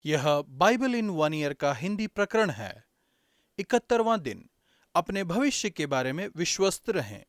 यह Bible in one year का हिंदी प्रकरण है। 71वां दिन। अपने भविष्य के बारे में विश्वस्त रहें।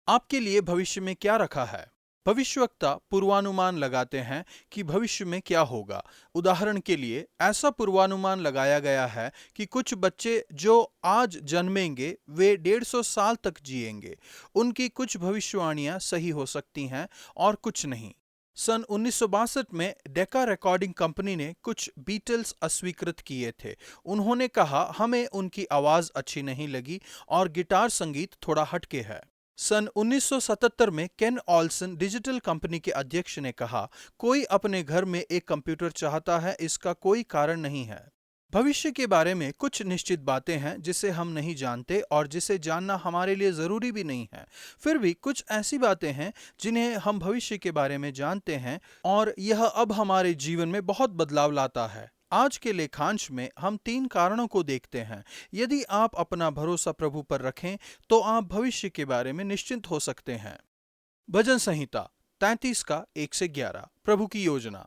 आपके लिए भविष्य में क्या रखा है? भविष्यवक्ता पूर्वानुमान लगाते हैं कि भविष्य में क्या होगा। उदाहरण के लिए ऐसा पूर्वानुमान लगाया गया है कि कुछ बच्चे जो आज जन्मेंगे वे 150 साल तक जिएंगे। उनकी कुछ भविष्यवाणियां सही हो सकती हैं और कुछ नहीं। सन 1962 में डेका रिकॉर्डिंग कंपनी ने कुछ बीटल्स अस्वीकृत किए थे। उन्होंने कहा हमें उनकी आवाज अच्छी नहीं लगी और गिटार संगीत थोड़ा हटके है। सन 1977 में केन ऑल्सन डिजिटल कंपनी के अध्यक्ष ने कहा, कोई अपने घर में एक कंप्यूटर चाहता है, इसका कोई कारण नहीं है। भविष्य के बारे में कुछ निश्चित बातें हैं जिसे हम नहीं जानते और जिसे जानना हमारे लिए जरूरी भी नहीं है। फिर भी कुछ ऐसी बातें हैं जिन्हें हम भविष्य के बारे में जानते हैं और यह अब हमारे जीवन में बहुत बदलाव लाता है। आज के लेखांश में हम 3 कारणों को देखते हैं। यदि आप अपना भरोसा प्रभु पर रखें तो आप भविष्य के बारे में निश्चिंत हो सकते हैं। भजन संहिता 33 का 1 से 11। प्रभु की योजना।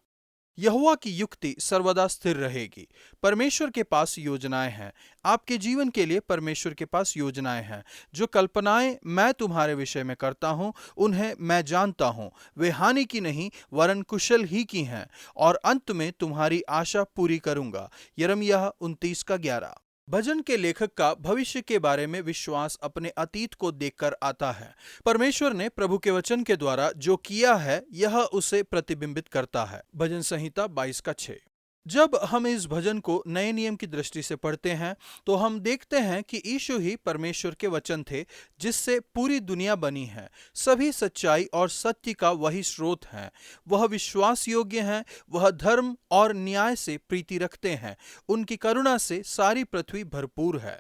यहोवा की युक्ति सर्वदा स्थिर रहेगी। परमेश्वर के पास योजनाएं हैं। आपके जीवन के लिए परमेश्वर के पास योजनाएं हैं। जो कल्पनाएं मैं तुम्हारे विषय में करता हूं उन्हें मैं जानता हूं। वे हानि की नहीं वरन कुशल ही की हैं और अंत में तुम्हारी आशा पूरी करूंगा। यिर्मयाह 29 का 11। भजन के लेखक का भविष्य के बारे में विश्वास अपने अतीत को देखकर आता है। परमेश्वर ने प्रभु के वचन के द्वारा जो किया है यह उसे प्रतिबिंबित करता है। भजन संहिता 22 का 6। जब हम इस भजन को नए नियम की दृष्टि से पढ़ते हैं तो हम देखते हैं कि यीशु ही परमेश्वर के वचन थे जिससे पूरी दुनिया बनी है। सभी सच्चाई और सत्य का वही स्रोत है। वह विश्वास योग्य हैं। वह धर्म और न्याय से प्रीति रखते हैं। उनकी करुणा से सारी पृथ्वी भरपूर है।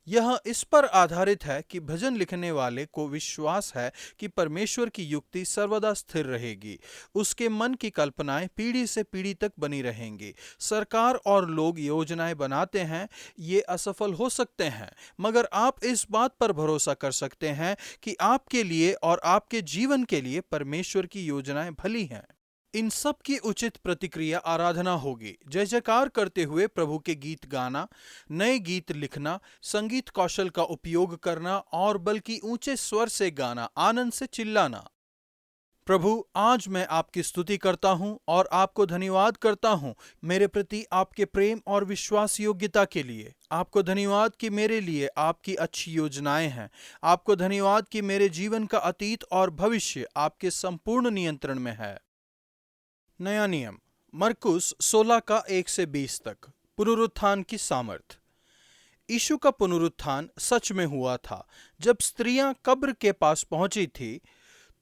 यह इस पर आधारित है कि भजन लिखने वाले को विश्वास है कि परमेश्वर की युक्ति सर्वदा स्थिर रहेगी। उसके मन की कल्पनाएं पीढ़ी से पीढ़ी तक बनी रहेंगी। सरकार और लोग योजनाएं बनाते हैं, ये असफल हो सकते हैं, मगर आप इस बात पर भरोसा कर सकते हैं कि आपके लिए और आपके जीवन के लिए परमेश्वर की योजनाएं भली हैं। इन सब की उचित प्रतिक्रिया आराधना होगी। जय जयकार करते हुए प्रभु के गीत गाना, नए गीत लिखना, संगीत कौशल का उपयोग करना और बल्कि ऊंचे स्वर से गाना, आनंद से चिल्लाना। प्रभु, आज मैं आपकी स्तुति करता हूं और आपको धन्यवाद करता हूं मेरे प्रति आपके प्रेम और विश्वास योग्यता के लिए। आपको धन्यवाद कि मेरे लिए आपकी अच्छी योजनाएं हैं। आपको धन्यवाद कि मेरे जीवन का अतीत और भविष्य आपके संपूर्ण नियंत्रण में है। नया नियम मरकुस 16 का 1 से 20 तक। पुनरुत्थान की सामर्थ। यीशु का पुनरुत्थान सच में हुआ था। जब स्त्रियां कब्र के पास पहुंची थी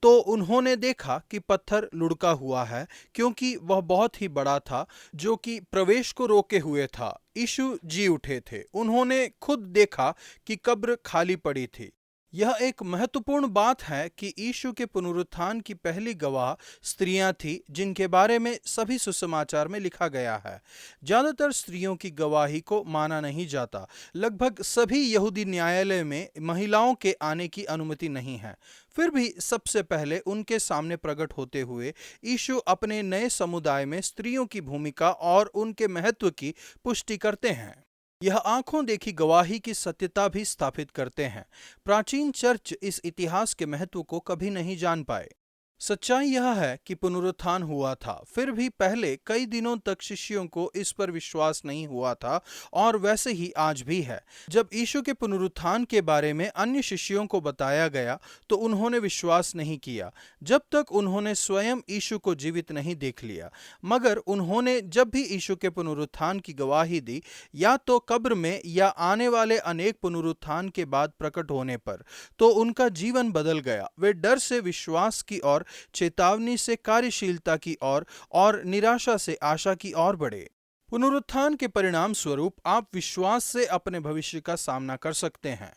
तो उन्होंने देखा कि पत्थर लुढ़का हुआ है क्योंकि वह बहुत ही बड़ा था जो कि प्रवेश को रोके हुए था। यीशु जी उठे थे। उन्होंने खुद देखा कि कब्र खाली पड़ी थी। यह एक महत्वपूर्ण बात है कि यीशु के पुनरुत्थान की पहली गवाह स्त्रियां थीं जिनके बारे में सभी सुसमाचार में लिखा गया है। ज्यादातर स्त्रियों की गवाही को माना नहीं जाता। लगभग सभी यहूदी न्यायालय में महिलाओं के आने की अनुमति नहीं है। फिर भी सबसे पहले उनके सामने प्रकट होते हुए यीशु अपने नए समुदाय में स्त्रियों की भूमिका और उनके महत्व की पुष्टि करते हैं। यह आंखों देखी गवाही की सत्यता भी स्थापित करते हैं। प्राचीन चर्च इस इतिहास के महत्व को कभी नहीं जान पाए। सच्चाई यह है कि पुनरुत्थान हुआ था। फिर भी पहले कई दिनों तक शिष्यों को इस पर विश्वास नहीं हुआ था और वैसे ही आज भी है। जब यीशु के पुनरुत्थान के बारे में अन्य शिष्यों को बताया गया तो उन्होंने विश्वास नहीं किया जब तक उन्होंने स्वयं यीशु को जीवित नहीं देख लिया। मगर उन्होंने जब भी यीशु के पुनरुत्थान की गवाही दी, या तो कब्र में या आने वाले अनेक पुनरुत्थान के बाद प्रकट होने पर, तो उनका जीवन बदल गया। वे डर से विश्वास की ओर, चेतावनी से कार्यशीलता की ओर और निराशा से आशा की ओर बढ़े। पुनरुत्थान के परिणाम स्वरूप आप विश्वास से अपने भविष्य का सामना कर सकते हैं।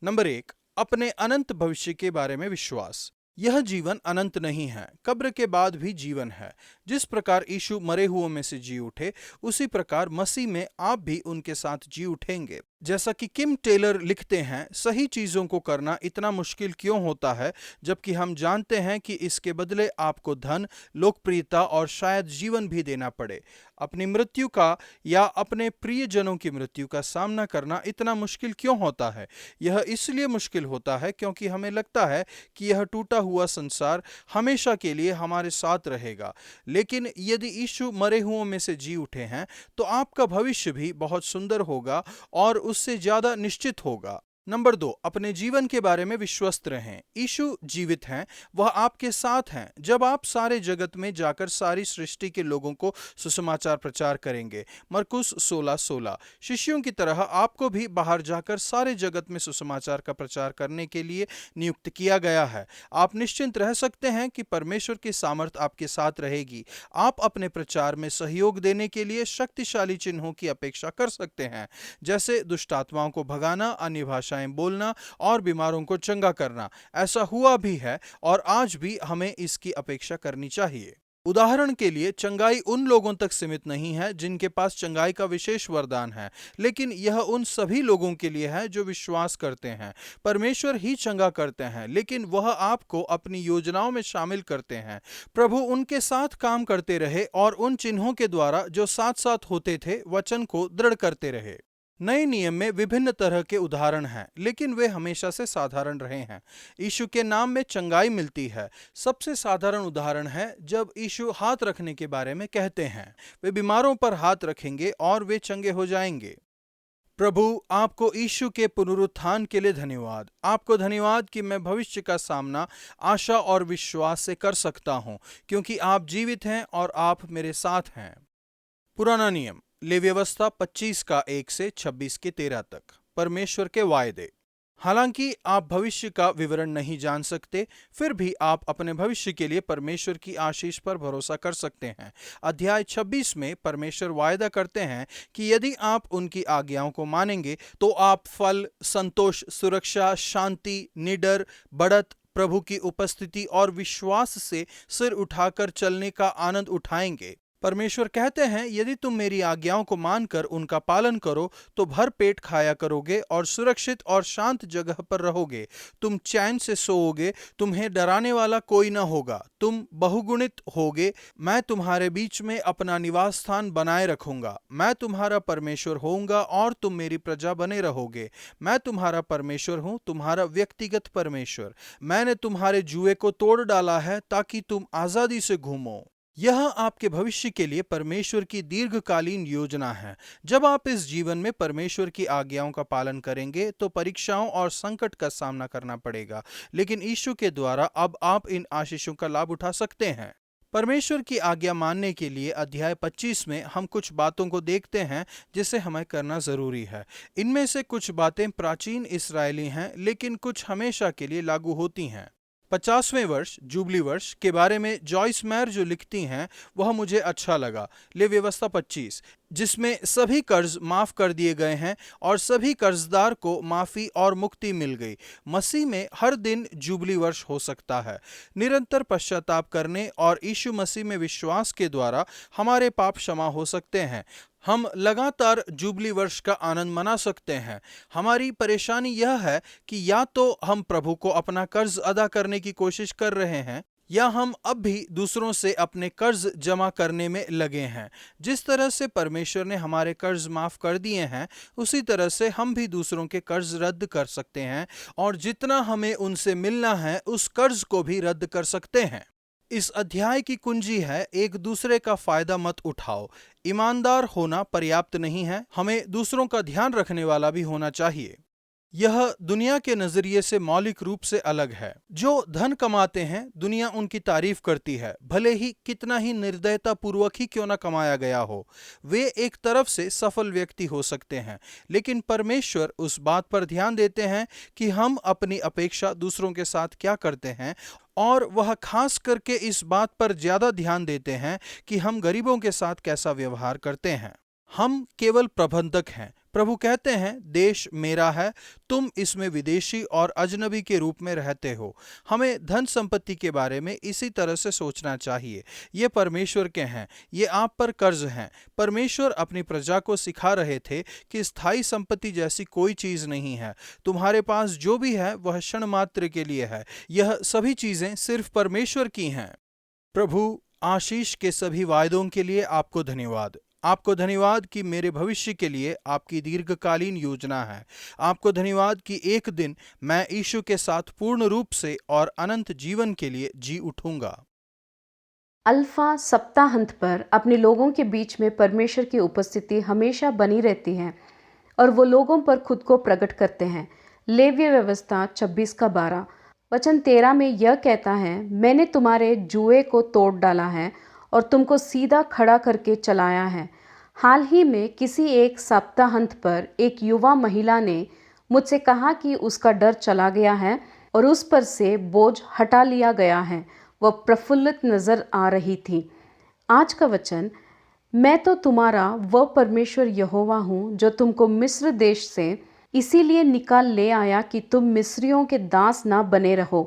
नंबर 1, अपने अनंत भविष्य के बारे में विश्वास। यह जीवन अनंत नहीं है। कब्र के बाद भी जीवन है। जिस प्रकार यीशु मरे हुओं में से जी उठे, उसी प्रकार मसीह में आप भी उनके साथ जी उठेंगे। जैसा कि किम टेलर लिखते हैं, सही चीजों को करना इतना मुश्किल क्यों होता है, जबकि हम जानते हैं कि इसके बदले आपको धन, लोकप्रियता और शायद जीवन भी देना पड़े। अपनी मृत्यु का या अपने प्रियजनों की मृत्यु का सामना करना इतना मुश्किल क्यों होता है? यह इसलिए मुश्किल होता है क्योंकि हमें लगता है कि यह टूटा हुआ संसार हमेशा के लिए हमारे साथ रहेगा। लेकिन यदि यीशु मरे हुओं में से जी उठे हैं, तो आपका भविष्य भी बहुत सुंदर होगा और उससे ज्यादा निश्चित होगा। नंबर 2, अपने जीवन के बारे में विश्वस्त रहें। यीशु जीवित हैं, वह आपके साथ हैं। जब आप सारे जगत में जाकर सारी सृष्टि के लोगों को सुसमाचार प्रचार करेंगे, मरकुस 16:16। शिष्यों की तरह आपको भी बाहर जाकर सारे जगत में सुसमाचार का प्रचार करने के लिए नियुक्त किया गया है। आप निश्चिंत रह सकते हैं कि परमेश्वर की सामर्थ आपके साथ रहेगी। आप अपने प्रचार में सहयोग देने के लिए शक्तिशाली चिन्हों की अपेक्षा कर सकते हैं, जैसे दुष्टात्माओं को भगाना, अन्य भाषाएं बोलना और बीमारों को चंगा करना। ऐसा हुआ भी है और आज भी हमें इसकी अपेक्षा करनी चाहिए। उदाहरण के लिए, चंगाई उन लोगों तक सीमित नहीं है जिनके पास चंगाई का विशेष वरदान है, लेकिन यह उन सभी लोगों के लिए है जो विश्वास करते हैं। परमेश्वर ही चंगा करते हैं, लेकिन वह आपको अपनी योजनाओं में शामिल करते हैं। प्रभु उनके साथ काम करते रहे और उन चिन्हों के द्वारा जो साथ साथ होते थे, वचन को दृढ़ करते रहे। नए नियम में विभिन्न तरह के उदाहरण हैं, लेकिन वे हमेशा से साधारण रहे हैं। यीशु के नाम में चंगाई मिलती है। सबसे साधारण उदाहरण है जब यीशु हाथ रखने के बारे में कहते हैं। वे बीमारों पर हाथ रखेंगे और वे चंगे हो जाएंगे। प्रभु, आपको यीशु के पुनरुत्थान के लिए धन्यवाद। आपको धन्यवाद कि मैं भविष्य का सामना आशा और विश्वास से कर सकता हूँ, क्योंकि आप जीवित हैं और आप मेरे साथ हैं। पुराना नियम, लेवी व्यवस्था 25 का 1 से 26 के 13 तक। परमेश्वर के वायदे। हालांकि आप भविष्य का विवरण नहीं जान सकते, फिर भी आप अपने भविष्य के लिए परमेश्वर की आशीष पर भरोसा कर सकते हैं। अध्याय 26 में परमेश्वर वायदा करते हैं कि यदि आप उनकी आज्ञाओं को मानेंगे तो आप फल, संतोष, सुरक्षा, शांति, निडर, बढ़त, प्रभु की उपस्थिति और विश्वास से सिर उठाकर चलने का आनंद उठाएंगे। परमेश्वर कहते हैं, यदि तुम मेरी आज्ञाओं को मानकर उनका पालन करो तो भर पेट खाया करोगे और सुरक्षित और शांत जगह पर रहोगे। तुम चैन से सोओगे, तुम्हें डराने वाला कोई न होगा। तुम बहुगुणित होगे। मैं तुम्हारे बीच में अपना निवास स्थान बनाए रखूंगा। मैं तुम्हारा परमेश्वर होऊंगा और तुम मेरी प्रजा बने रहोगे। मैं तुम्हारा परमेश्वर हूँ, तुम्हारा व्यक्तिगत परमेश्वर। मैंने तुम्हारे जुए को तोड़ डाला है ताकि तुम आजादी से घूमो। यह आपके भविष्य के लिए परमेश्वर की दीर्घकालीन योजना है। जब आप इस जीवन में परमेश्वर की आज्ञाओं का पालन करेंगे तो परीक्षाओं और संकट का सामना करना पड़ेगा, लेकिन यीशु के द्वारा अब आप इन आशीषों का लाभ उठा सकते हैं। परमेश्वर की आज्ञा मानने के लिए अध्याय 25 में हम कुछ बातों को देखते हैं जिसे हमें करना जरूरी है। इनमें से कुछ बातें प्राचीन इस्राएली हैं, लेकिन कुछ हमेशा के लिए लागू होती हैं। 50वें वर्ष, जुबली वर्ष के बारे में जॉइस मेयर जो लिखती हैं, वह मुझे अच्छा लगा। लेवी व्यवस्था 25, जिसमें सभी कर्ज माफ कर दिए गए हैं और सभी कर्जदार को माफी और मुक्ति मिल गई। मसीह में हर दिन जुबली वर्ष हो सकता है। निरंतर पश्चाताप करने और यीशु मसीह में विश्वास के द्वारा हमारे पाप क्षमा हो सकते हैं। हम लगातार जुबली वर्ष का आनंद मना सकते हैं। हमारी परेशानी यह है कि या तो हम प्रभु को अपना कर्ज अदा करने की कोशिश कर रहे हैं, या हम अब भी दूसरों से अपने कर्ज जमा करने में लगे हैं। जिस तरह से परमेश्वर ने हमारे कर्ज माफ कर दिए हैं, उसी तरह से हम भी दूसरों के कर्ज रद्द कर सकते हैं और जितना हमें उनसे मिलना है उस कर्ज को भी रद्द कर सकते हैं। इस अध्याय की कुंजी है, एक दूसरे का फायदा मत उठाओ। ईमानदार होना पर्याप्त नहीं है, हमें दूसरों का ध्यान रखने वाला भी होना चाहिए। यह दुनिया के नजरिए से मौलिक रूप से अलग है। जो धन कमाते हैं, दुनिया उनकी तारीफ करती है, भले ही कितना ही निर्दयता पूर्वक ही क्यों न कमाया गया हो। वे एक तरफ से सफल व्यक्ति हो सकते हैं, लेकिन परमेश्वर उस बात पर ध्यान देते हैं कि हम अपनी अपेक्षा दूसरों के साथ क्या करते हैं, और वह खास करके इस बात पर ज्यादा ध्यान देते हैं कि हम गरीबों के साथ कैसा व्यवहार करते हैं। हम केवल प्रबंधक हैं, प्रभु कहते हैं, देश मेरा है, तुम इसमें विदेशी और अजनबी के रूप में रहते हो। हमें धन संपत्ति के बारे में इसी तरह से सोचना चाहिए। ये परमेश्वर के हैं, ये आप पर कर्ज हैं। परमेश्वर अपनी प्रजा को सिखा रहे थे कि स्थायी संपत्ति जैसी कोई चीज नहीं है। तुम्हारे पास जो भी है वह क्षण मात्र के लिए है। यह सभी चीजें सिर्फ परमेश्वर की हैं। प्रभु आशीष के सभी वायदों के लिए आपको धन्यवाद। आपको धन्यवाद कि मेरे भविष्य के लिए आपकी दीर्घकालीन योजना है। आपको धन्यवाद कि एक दिन मैं यीशु के साथ पूर्ण रूप से और अनंत जीवन के लिए जी उठूंगा। अल्फा सप्ताहांत पर अपने लोगों के बीच में परमेश्वर की उपस्थिति हमेशा बनी रहती है और वो लोगों पर खुद को प्रकट करते हैं। लेव्य व्यवस्था 26:12 वचन 13 में यह कहता है, मैंने तुम्हारे जुए को तोड़ डाला है और तुमको सीधा खड़ा करके चलाया है। हाल ही में किसी एक सप्ताहांत पर एक युवा महिला ने मुझसे कहा कि उसका डर चला गया है और उस पर से बोझ हटा लिया गया है। वह प्रफुल्लित नजर आ रही थी। आज का वचन, मैं तो तुम्हारा वह परमेश्वर यहोवा हूँ जो तुमको मिस्र देश से इसीलिए निकाल ले आया कि तुम मिस्रियों के दास ना बने रहो,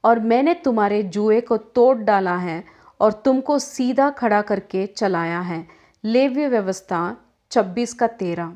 और मैंने तुम्हारे जुए को तोड़ डाला है और तुमको सीधा खड़ा करके चलाया है। लेव्य व्यवस्था 26:13।